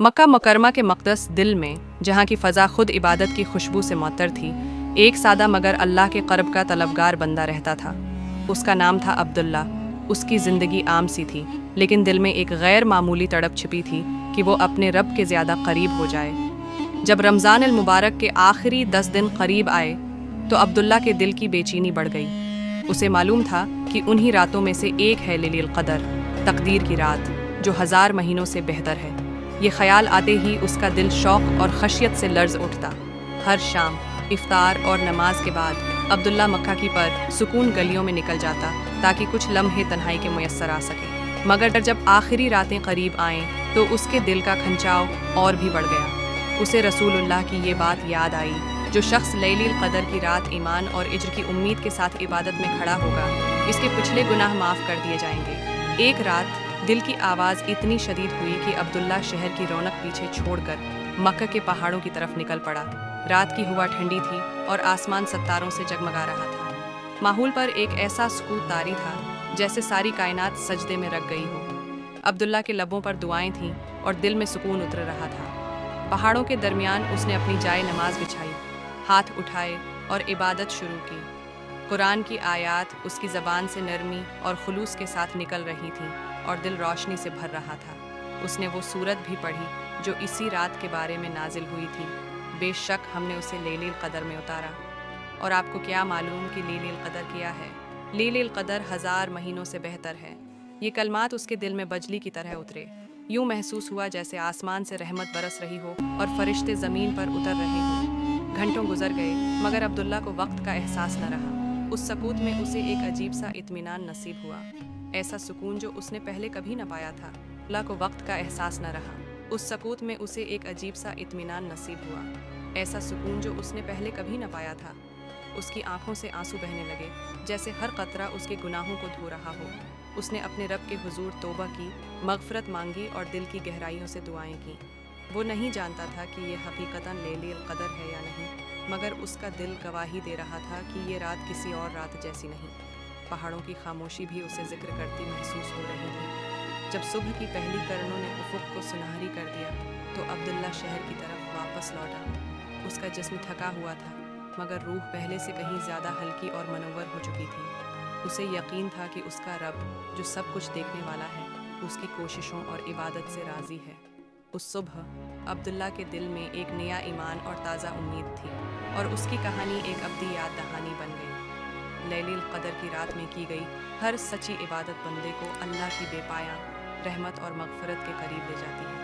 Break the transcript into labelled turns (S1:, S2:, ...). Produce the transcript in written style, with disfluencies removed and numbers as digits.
S1: मक्का मुकरमा के मक़दस दिल में, जहाँ की फ़ज़ा खुद इबादत की खुशबू से मुअत्तर थी, एक सादा मगर अल्लाह के क़र्ब का तलबगार बंदा रहता था। उसका नाम था अब्दुल्ला। उसकी ज़िंदगी आम सी थी, लेकिन दिल में एक गैर मामूली तड़प छिपी थी कि वो अपने रब के ज़्यादा करीब हो जाए। जब रमज़ान अल मुबारक के आखिरी 10 दिन करीब आए तो अब्दुल्ला के दिल की बेचैनी बढ़ गई। उसे मालूम था कि उन्हीं रातों में से एक है लैलुल क़दर, तकदीर की रात, जो 1000 महीनों से बेहतर है। ये ख्याल आते ही उसका दिल शौक़ और खशियत से लर्ज़ उठता। हर शाम इफ्तार और नमाज के बाद अब्दुल्ला मक्का की पर सुकून गलियों में निकल जाता ताकि कुछ लम्हे तन्हाई के मुयस्सर आ सके। मगर जब आखिरी रातें करीब आएँ तो उसके दिल का खंचाव और भी बढ़ गया। उसे रसूलुल्लाह की ये बात याद आई, जो शख्स लैलुल क़दर की रात ईमान और इज्र की उम्मीद के साथ इबादत में खड़ा होगा, इसके पिछले गुनाह माफ़ कर दिए जाएंगे। एक रात दिल की आवाज़ इतनी शदीद हुई कि अब्दुल्ला शहर की रौनक पीछे छोड़कर मक्का के पहाड़ों की तरफ निकल पड़ा। रात की हवा ठंडी थी और आसमान सितारों से जगमगा रहा था। माहौल पर एक ऐसा सुकून तारी था जैसे सारी कायनात सजदे में रख गई हो। अब्दुल्ला के लबों पर दुआएं थीं और दिल में सुकून उतर रहा था। पहाड़ों के दरमियान उसने अपनी जाए नमाज बिछाई, हाथ उठाए और इबादत शुरू की। कुरान की आयात उसकी ज़बान से नरमी और खुलूस के साथ निकल रही थी और दिल रोशनी से भर रहा था। उसने वो सूरत भी पढ़ी जो इसी रात के बारे में नाजिल हुई थी। बेशक हमने उसे लैलुल क़दर में उतारा। और आपको क्या मालूम कि लैलुल क़दर क्या है? लैलुल क़दर 1000 महीनों से बेहतर है। ये कलमात उसके दिल में बजली की तरह उतरे। यूं महसूस हुआ जैसे आसमान से रहमत बरस रही हो और फरिश्ते ज़मीन पर उतर रहे हों। घंटों गुजर गए मगर अब्दुल्ला को वक्त का एहसास न रहा। उस सकूत में उसे एक अजीब सा इत्मीनान नसीब हुआ, ऐसा सुकून जो उसने पहले कभी न पाया था। अल्लाह को वक्त का एहसास न रहा। उस सकूत में उसे एक अजीब सा इत्मीनान नसीब हुआ, ऐसा सुकून जो उसने पहले कभी न पाया था। उसकी आंखों से आंसू बहने लगे, जैसे हर कतरा उसके गुनाहों को धो रहा हो। उसने अपने रब के हुजूर तौबा की, मगफरत मांगी और दिल की गहराइयों से दुआएं की। वो नहीं जानता था कि ये हकीकतन लैलुल क़दर है या नहीं, मगर उसका दिल गवाही दे रहा था कि ये रात किसी और रात जैसी नहीं। पहाड़ों की खामोशी भी उसे जिक्र करती महसूस हो रही थी। जब सुबह की पहली किरणों ने उफ़ुक़ को सुनहरी कर दिया तो अब्दुल्ला शहर की तरफ वापस लौटा। उसका जिस्म थका हुआ था, मगर रूह पहले से कहीं ज़्यादा हल्की और मनव्वर हो चुकी थी। उसे यकीन था कि उसका रब, जो सब कुछ देखने वाला है, उसकी कोशिशों और इबादत से राज़ी है। उस सुबह अब्दुल्ला के दिल में एक नया ईमान और ताज़ा उम्मीद थी और उसकी कहानी एक अब्दी याद दहानी बन गई। लैलुल क़दर की रात में की गई हर सच्ची इबादत बंदे को अल्लाह की बेपाया रहमत और मग़फ़िरत के करीब ले जाती है।